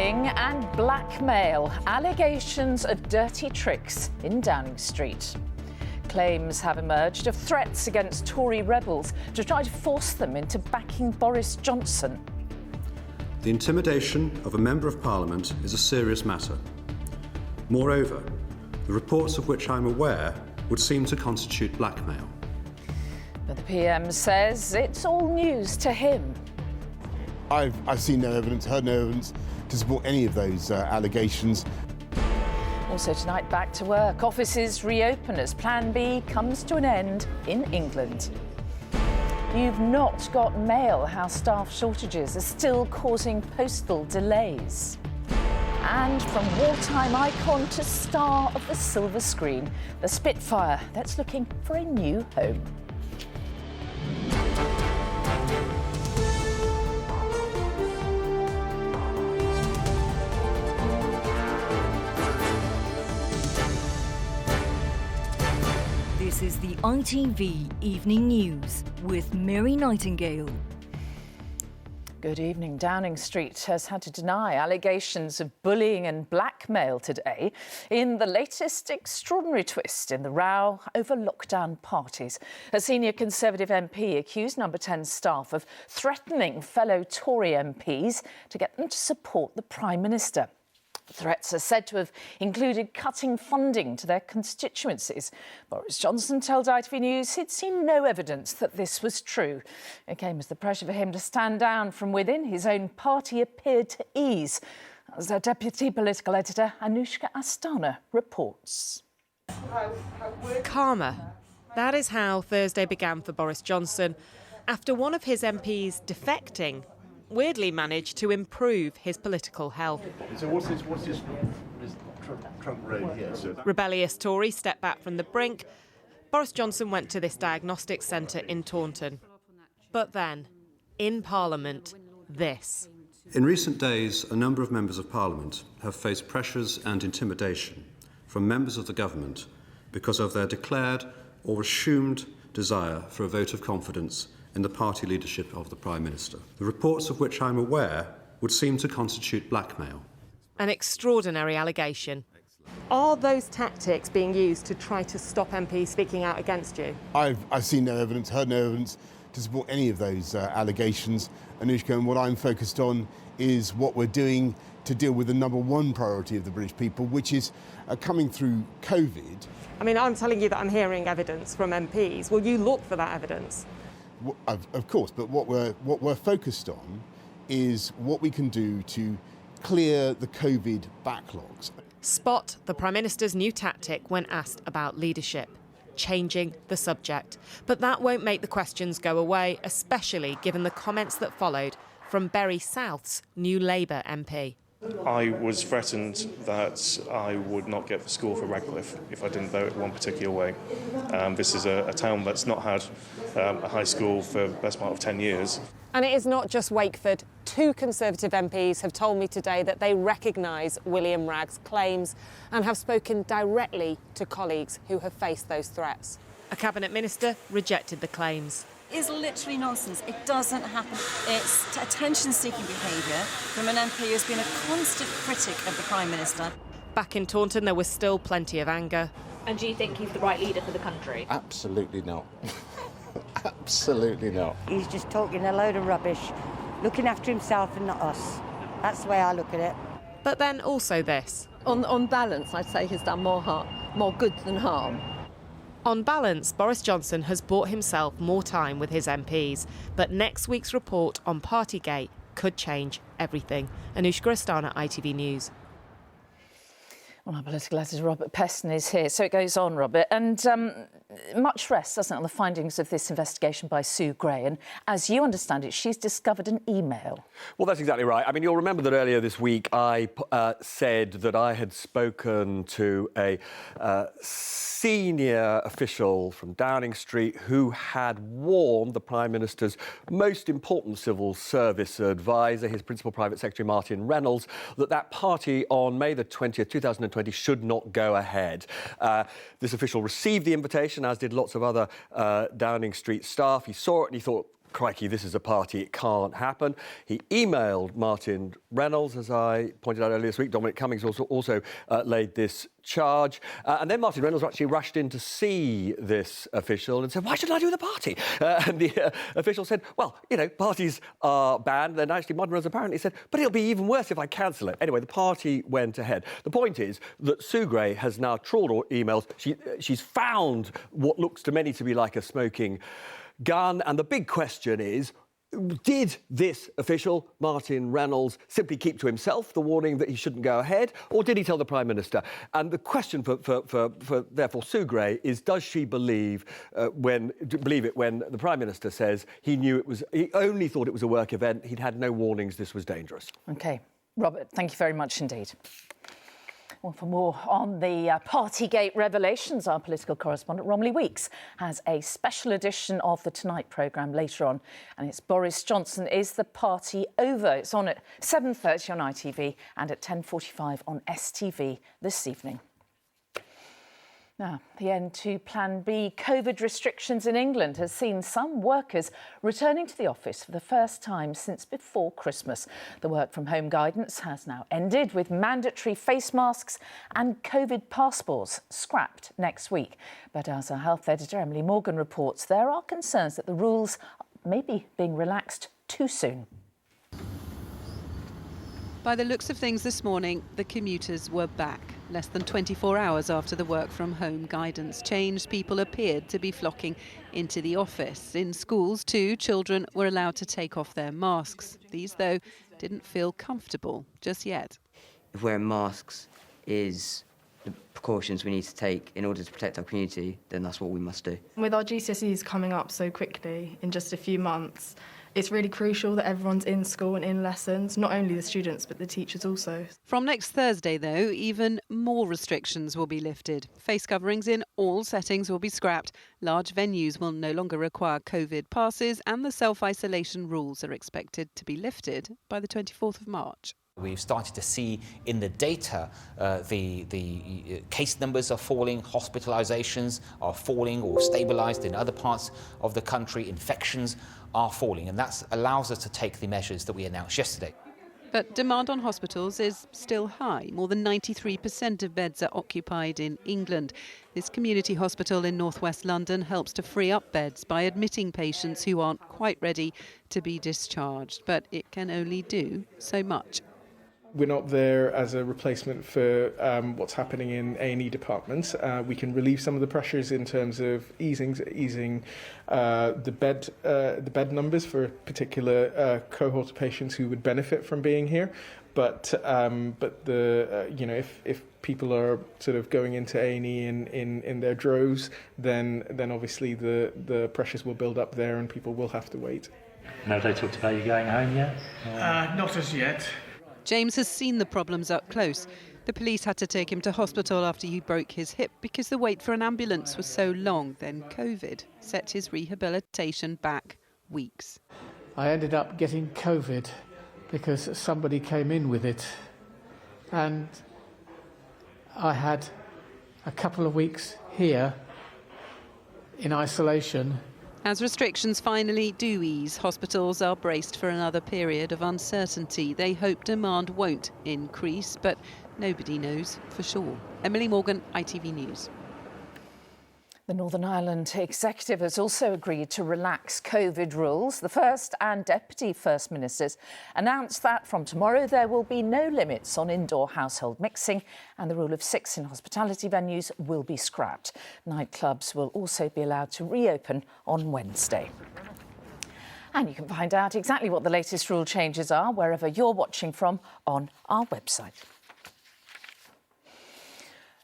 bullying and blackmail. Allegations of dirty tricks in Downing Street. Claims have emerged of threats against Tory rebels to try to force them into backing Boris Johnson. The intimidation of a Member of Parliament is a serious matter. Moreover, the reports of which I'm aware would seem to constitute blackmail. But the PM says it's all news to him. I've seen no evidence, heard no evidence to support any of those allegations. Also tonight, back to work. Offices reopen as Plan B comes to an end in England. You've not got mail, how staff shortages are still causing postal delays. And from wartime icon to star of the silver screen, the Spitfire that's looking for a new home. This is the ITV Evening News with Mary Nightingale. Good evening. Downing Street has had to deny allegations of bullying and blackmail today in the latest extraordinary twist in the row over lockdown parties. A senior Conservative MP accused Number 10 staff of threatening fellow Tory MPs to get them to support the Prime Minister. Threats are said to have included cutting funding to their constituencies. Boris Johnson told ITV News he'd seen no evidence that this was true. It came as the pressure for him to stand down from within his own party appeared to ease. As our Deputy Political Editor, Anushka Astana, reports. Karma. That is how Thursday began for Boris Johnson after one of his MPs defecting weirdly managed to improve his political health. So what's this Trump road here? Rebellious Tories stepped back from the brink. Boris Johnson went to this diagnostic centre in Taunton. But then, in Parliament, this. In recent days, a number of members of Parliament have faced pressures and intimidation from members of the government because of their declared or assumed desire for a vote of confidence in the party leadership of the Prime Minister. The reports of which I'm aware would seem to constitute blackmail. An extraordinary allegation. Are those tactics being used to try to stop MPs speaking out against you? I've seen no evidence, heard no evidence to support any of those allegations, Anushka, and what I'm focused on is what we're doing to deal with the number one priority of the British people, which is coming through COVID. I mean, I'm telling you that I'm hearing evidence from MPs. Will you look for that evidence? Of course, but what we're focused on is what we can do to clear the COVID backlogs. Spot the Prime Minister's new tactic when asked about leadership, changing the subject. But that won't make the questions go away, especially given the comments that followed from Bury South's new Labour MP. I was threatened that I would not get the school for Radcliffe if I didn't vote one particular way. This is a town that's not had a high school for the best part of 10 years. And it is not just Wakeford. Two Conservative MPs have told me today that they recognise William Ragg's claims and have spoken directly to colleagues who have faced those threats. A Cabinet Minister rejected the claims. Is literally nonsense. It doesn't happen. It's attention-seeking behaviour from an MP who's been a constant critic of the Prime Minister. Back in Taunton, there was still plenty of anger. And do you think he's the right leader for the country? Absolutely not. Absolutely not. He's just talking a load of rubbish, looking after himself and not us. That's the way I look at it. But then also this. On balance, I'd say he's done more good than harm. On balance, Boris Johnson has bought himself more time with his MPs, but next week's report on Partygate could change everything. Anushka Astana, ITV News. Well, our political editor Robert Peston is here. So it goes on, Robert. And much rests, doesn't it, on the findings of this investigation by Sue Gray. And as you understand it, she's discovered an email. Well, that's exactly right. I mean, you'll remember that earlier this week I said that I had spoken to a senior official from Downing Street who had warned the Prime Minister's most important civil service advisor, his principal private secretary, Martin Reynolds, that party on May the 20th, 2020 should not go ahead. This official received the invitation, as did lots of other Downing Street staff. He saw it and he thought, crikey, this is a party, it can't happen. He emailed Martin Reynolds, as I pointed out earlier this week. Dominic Cummings also laid this charge. And then Martin Reynolds actually rushed in to see this official and said, why should I do the party? And the official said, well, you know, parties are banned. Then actually Martin Reynolds apparently said, but it'll be even worse if I cancel it. Anyway, the party went ahead. The point is that Sue Gray has now trawled emails. She's found what looks to many to be like a smoking gun. And the big question is, did this official, Martin Reynolds, simply keep to himself the warning that he shouldn't go ahead, or did he tell the Prime Minister? And the question for therefore Sue Gray is, does she believe it when the Prime Minister says he only thought it was a work event, he'd had no warnings this was dangerous? OK. Robert, thank you very much indeed. Well, for more on the Partygate revelations, our political correspondent Romilly Weeks has a special edition of the Tonight programme later on. And it's Boris Johnson, Is the Party Over? It's on at 7:30 on ITV and at 10:45 on STV this evening. Now, the end to Plan B COVID restrictions in England has seen some workers returning to the office for the first time since before Christmas. The work-from-home guidance has now ended, with mandatory face masks and COVID passports scrapped next week. But as our health editor Emily Morgan reports, there are concerns that the rules may be being relaxed too soon. By the looks of things this morning, the commuters were back. Less than 24 hours after the work-from-home guidance changed, people appeared to be flocking into the office. In schools, too, children were allowed to take off their masks. These, though, didn't feel comfortable just yet. If wearing masks is the precautions we need to take in order to protect our community, then that's what we must do. With our GCSEs coming up so quickly in just a few months, it's really crucial that everyone's in school and in lessons, not only the students but the teachers also. From next Thursday, though, even more restrictions will be lifted. Face coverings in all settings will be scrapped. Large venues will no longer require COVID passes, and the self-isolation rules are expected to be lifted by the 24th of March. We've started to see in the data the case numbers are falling, hospitalisations are falling or stabilised in other parts of the country, infections are falling, and that allows us to take the measures that we announced yesterday. But demand on hospitals is still high. More than 93% of beds are occupied in England. This community hospital in northwest London helps to free up beds by admitting patients who aren't quite ready to be discharged, but it can only do so much. We're not there as a replacement for what's happening in A&E departments. We can relieve some of the pressures in terms of easing the bed numbers for a particular cohort of patients who would benefit from being here. But if people are sort of going into A&E in their droves, then obviously the pressures will build up there and people will have to wait. And have they talked about you going home yet? Not as yet. James has seen the problems up close. The police had to take him to hospital after he broke his hip because the wait for an ambulance was so long. Then COVID set his rehabilitation back weeks. I ended up getting COVID because somebody came in with it. And I had a couple of weeks here in isolation. As restrictions finally do ease, hospitals are braced for another period of uncertainty. They hope demand won't increase, but nobody knows for sure. Emily Morgan, ITV News. The Northern Ireland Executive has also agreed to relax COVID rules. The First and Deputy First Ministers announced that from tomorrow there will be no limits on indoor household mixing, and the rule of 6 in hospitality venues will be scrapped. Nightclubs will also be allowed to reopen on Wednesday. And you can find out exactly what the latest rule changes are wherever you're watching from on our website.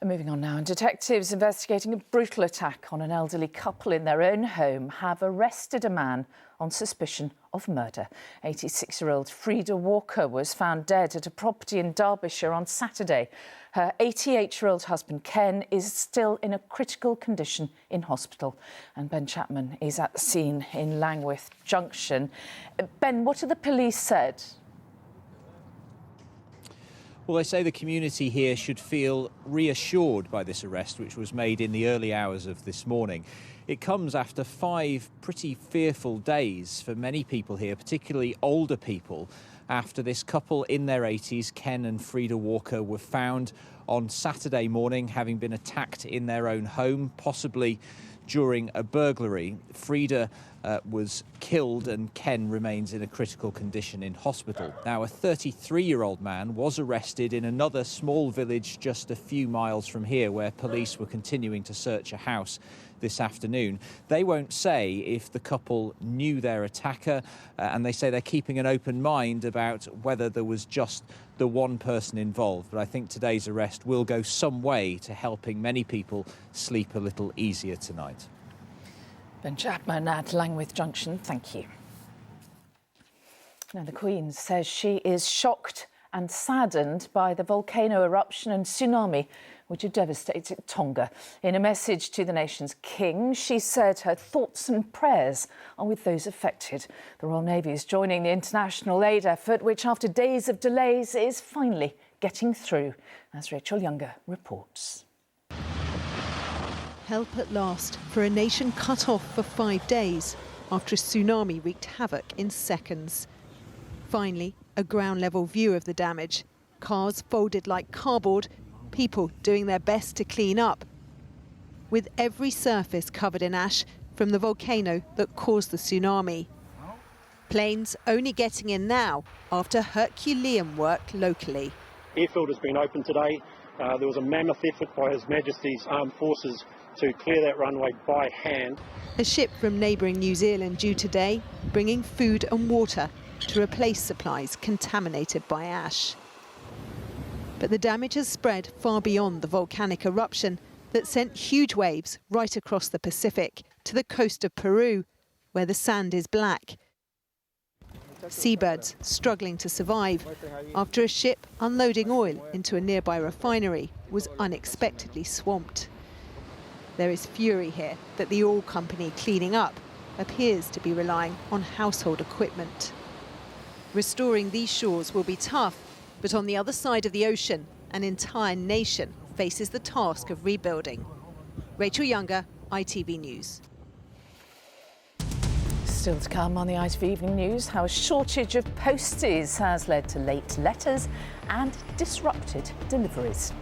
Moving on now, and detectives investigating a brutal attack on an elderly couple in their own home have arrested a man on suspicion of murder. 86-year-old Frida Walker was found dead at a property in Derbyshire on Saturday. Her 88-year-old husband Ken is still in a critical condition in hospital. And Ben Chapman is at the scene in Langwith Junction. Ben, what have the police said? Well, they say the community here should feel reassured by this arrest, which was made in the early hours of this morning. It comes after 5 pretty fearful days for many people here, particularly older people, after this couple in their 80s, Ken and Frida Walker, were found on Saturday morning having been attacked in their own home, possibly during a burglary. Frida was killed and Ken remains in a critical condition in hospital. Now, a 33-year-old man was arrested in another small village just a few miles from here, where police were continuing to search a house this afternoon. They won't say if the couple knew their attacker, and they say they're keeping an open mind about whether there was just the one person involved. But I think today's arrest will go some way to helping many people sleep a little easier tonight. Ben Chapman at Langwith Junction, thank you. Now, the Queen says she is shocked and saddened by the volcano eruption and tsunami which have devastated Tonga. In a message to the nation's king, she said her thoughts and prayers are with those affected. The Royal Navy is joining the international aid effort, which after days of delays is finally getting through, as Rachel Younger reports. Help at last for a nation cut off for 5 days after a tsunami wreaked havoc in seconds. Finally, a ground-level view of the damage. Cars folded like cardboard, people doing their best to clean up, with every surface covered in ash from the volcano that caused the tsunami. Planes only getting in now after Herculean work locally. Airfield has been open today. There was a mammoth effort by His Majesty's Armed Forces to clear that runway by hand. A ship from neighbouring New Zealand due today, bringing food and water to replace supplies contaminated by ash. But the damage has spread far beyond the volcanic eruption that sent huge waves right across the Pacific to the coast of Peru, where the sand is black. Seabirds struggling to survive after a ship unloading oil into a nearby refinery was unexpectedly swamped. There is fury here that the oil company cleaning up appears to be relying on household equipment. Restoring these shores will be tough, but on the other side of the ocean, an entire nation faces the task of rebuilding. Rachel Younger, ITV News. Still to come on the ITV Evening News, how a shortage of posties has led to late letters and disrupted deliveries.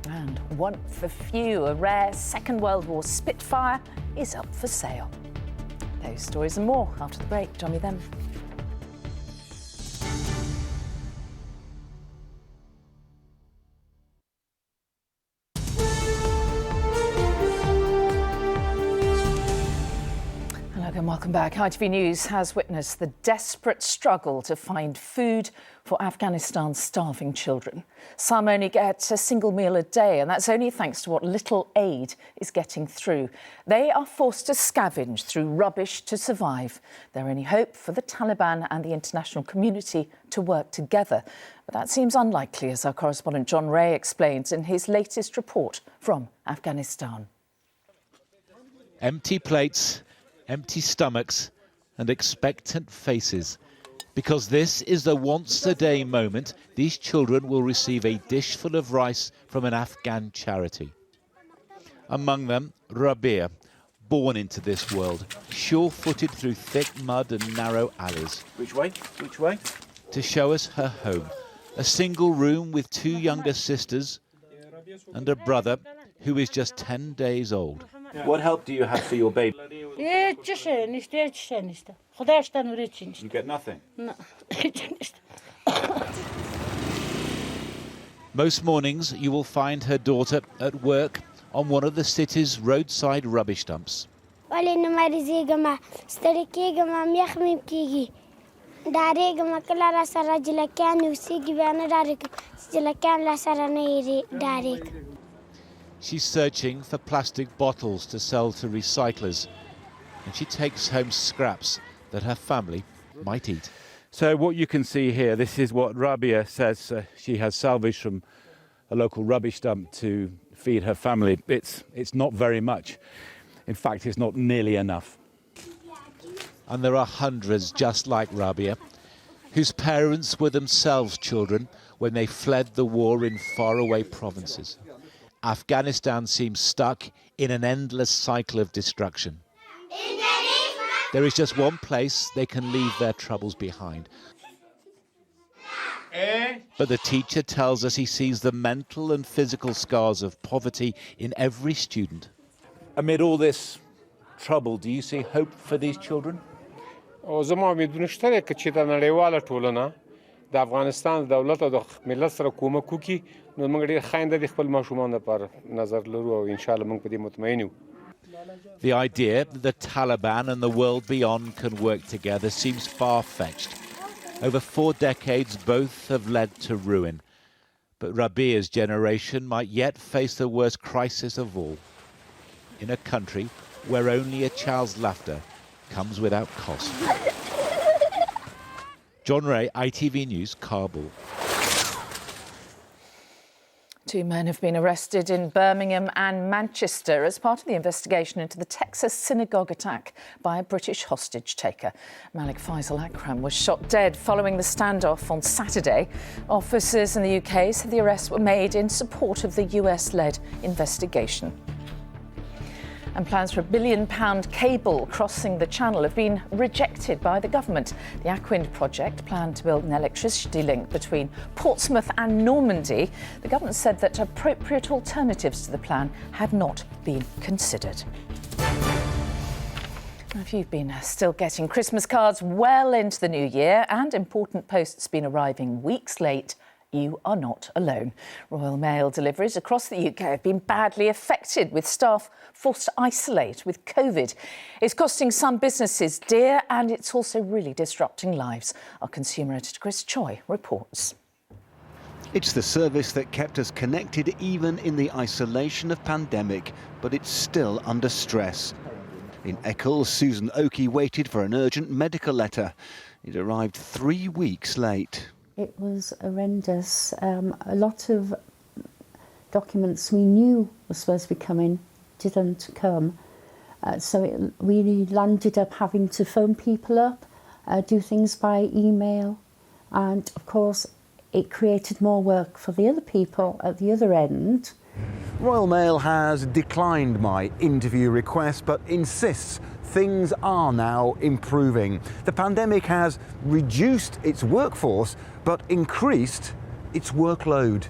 And one for few, a rare Second World War Spitfire is up for sale. Those stories and more after the break. Join me then. And welcome back. ITV News has witnessed the desperate struggle to find food for Afghanistan's starving children. Some only get a single meal a day, and that's only thanks to what little aid is getting through. They are forced to scavenge through rubbish to survive. Their only hope for the Taliban and the international community to work together. But that seems unlikely, as our correspondent John Ray explains in his latest report from Afghanistan. Empty plates, empty stomachs and expectant faces. Because this is the once-a-day moment, these children will receive a dish full of rice from an Afghan charity. Among them, Rabia, born into this world, sure-footed through thick mud and narrow alleys. Which way? Which way? To show us her home. A single room with 2 younger sisters and a brother who is just 10 days old. What help do you have for your baby? You get nothing? No. Most mornings you will find her daughter at work on one of the city's roadside rubbish dumps. She's searching for plastic bottles to sell to recyclers, and she takes home scraps that her family might eat. So what you can see here, this is what Rabia says she has salvaged from a local rubbish dump to feed her family. It's not very much. In fact, it's not nearly enough. And there are hundreds just like Rabia, whose parents were themselves children when they fled the war in faraway provinces. Afghanistan seems stuck in an endless cycle of destruction. There is just one place they can leave their troubles behind. But the teacher tells us he sees the mental and physical scars of poverty in every student. Amid all this trouble, do you see hope for these children? زما امیدونه شته که چې د نړیواله ټولنه د افغانستان دولت او د ملت سره کومک وکړي نو موږ ډېر خاینده د خپل ماشومان لپاره نظر لرو او ان شاء الله موږ په دې مطمئن یو. The idea that the Taliban and the world beyond can work together seems far-fetched. Over 4 decades, both have led to ruin. But Rabia's generation might yet face the worst crisis of all. In a country where only a child's laughter comes without cost. John Ray, ITV News, Kabul. 2 men have been arrested in Birmingham and Manchester as part of the investigation into the Texas synagogue attack by a British hostage-taker. Malik Faisal Akram was shot dead following the standoff on Saturday. Officers in the UK said the arrests were made in support of the US-led investigation. And plans for a £1 billion cable crossing the Channel have been rejected by the government. The Aquin project planned to build an electricity link between Portsmouth and Normandy. The government said that appropriate alternatives to the plan had not been considered. If you've been still getting Christmas cards well into the new year and important posts been arriving weeks late, you are not alone. Royal Mail deliveries across the UK have been badly affected, with staff forced to isolate with COVID. It's costing some businesses dear and it's also really disrupting lives. Our consumer editor Chris Choi reports. It's the service that kept us connected even in the isolation of pandemic, but it's still under stress. In Eccles, Susan Oakey waited for an urgent medical letter. It arrived 3 weeks late. It was horrendous. A lot of documents we knew were supposed to be coming didn't come. So we landed up having to phone people up, do things by email. And of course, it created more work for the other people at the other end. Royal Mail has declined my interview request, but insists things are now improving. The pandemic has reduced its workforce, but increased its workload.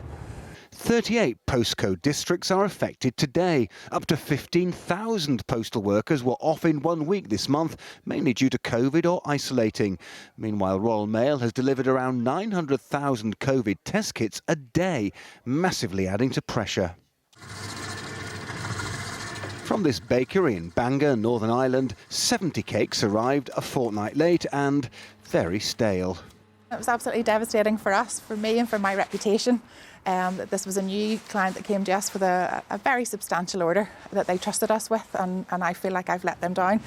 38 postcode districts are affected today. Up to 15,000 postal workers were off in 1 week this month, mainly due to COVID or isolating. Meanwhile, Royal Mail has delivered around 900,000 COVID test kits a day, massively adding to pressure. From this bakery in Bangor, Northern Ireland, 70 cakes arrived a fortnight late and very stale. It was absolutely devastating for us, for me and for my reputation. That this was a new client that came to us with a very substantial order that they trusted us with, and I feel like I've let them down.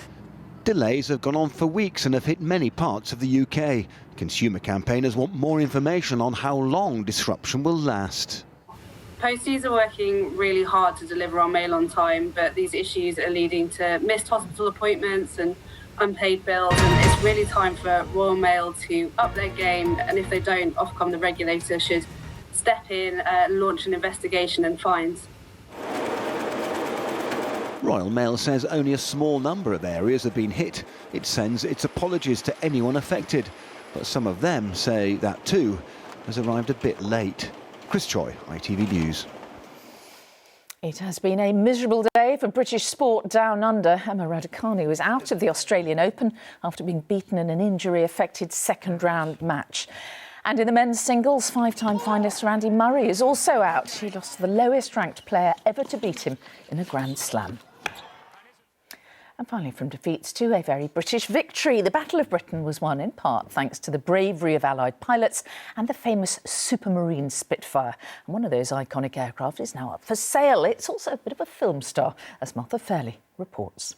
Delays have gone on for weeks and have hit many parts of the UK. Consumer campaigners want more information on how long disruption will last. Posties are working really hard to deliver our mail on time, but these issues are leading to missed hospital appointments and unpaid bills, and it's really time for Royal Mail to up their game, and if they don't, Ofcom, the regulator, should step in, launch an investigation and fines. Royal Mail says only a small number of areas have been hit. It sends its apologies to anyone affected, but some of them say that too has arrived a bit late. Chris Choi, ITV News. It has been a miserable day for British sport down under. Emma Raducanu was out of the Australian Open after being beaten in an injury-affected second-round match. And in the men's singles, 5-time finalist Andy Murray is also out. He lost to the lowest-ranked player ever to beat him in a Grand Slam. And finally, from defeats to a very British victory. The Battle of Britain was won in part thanks to the bravery of Allied pilots and the famous Supermarine Spitfire. And one of those iconic aircraft is now up for sale. It's also a bit of a film star, as Martha Fairley reports.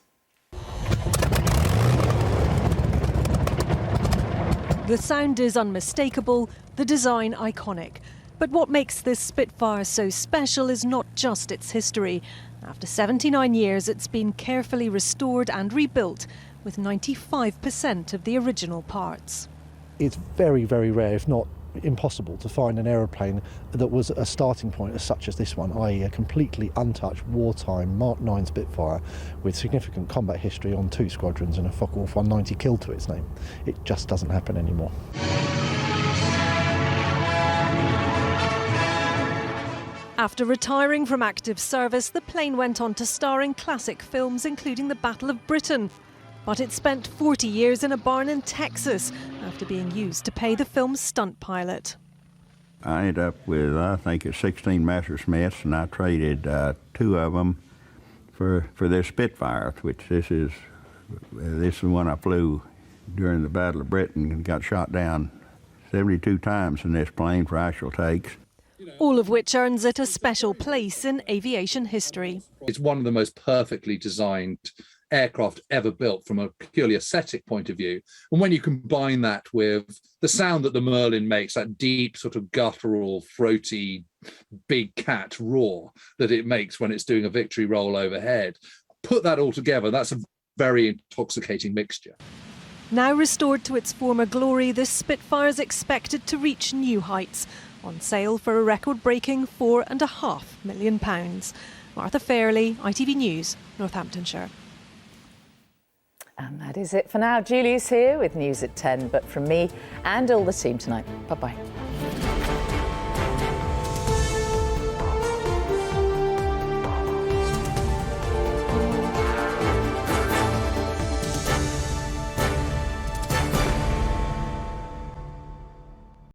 The sound is unmistakable, the design iconic. But what makes this Spitfire so special is not just its history. After 79 years, it's been carefully restored and rebuilt with 95% of the original parts. It's very, very rare, if not impossible to find an aeroplane that was a starting point as such as this one, i.e. a completely untouched wartime Mark 9 Spitfire with significant combat history on 2 squadrons and a Focke-Wulf 190 kill to its name. It just doesn't happen anymore. After retiring from active service, the plane went on to star in classic films, including The Battle of Britain. But it spent 40 years in a barn in Texas after being used to pay the film's stunt pilot. I ended up with, I think it's 16 Messerschmitts, and I traded 2 of them for this Spitfire, which this is the one I flew during the Battle of Britain and got shot down 72 times in this plane for actual takes. All of which earns it a special place in aviation history. It's one of the most perfectly designed aircraft ever built from a purely aesthetic point of view. And when you combine that with the sound that the Merlin makes, that deep sort of guttural, throaty, big cat roar that it makes when it's doing a victory roll overhead, put that all together, that's a very intoxicating mixture. Now restored to its former glory, this Spitfire is expected to reach new heights, on sale for a record-breaking £4.5 million. Martha Fairley, ITV News, Northamptonshire. And that is it for now. Julie's here with news at 10, but from me and all the team tonight, bye-bye.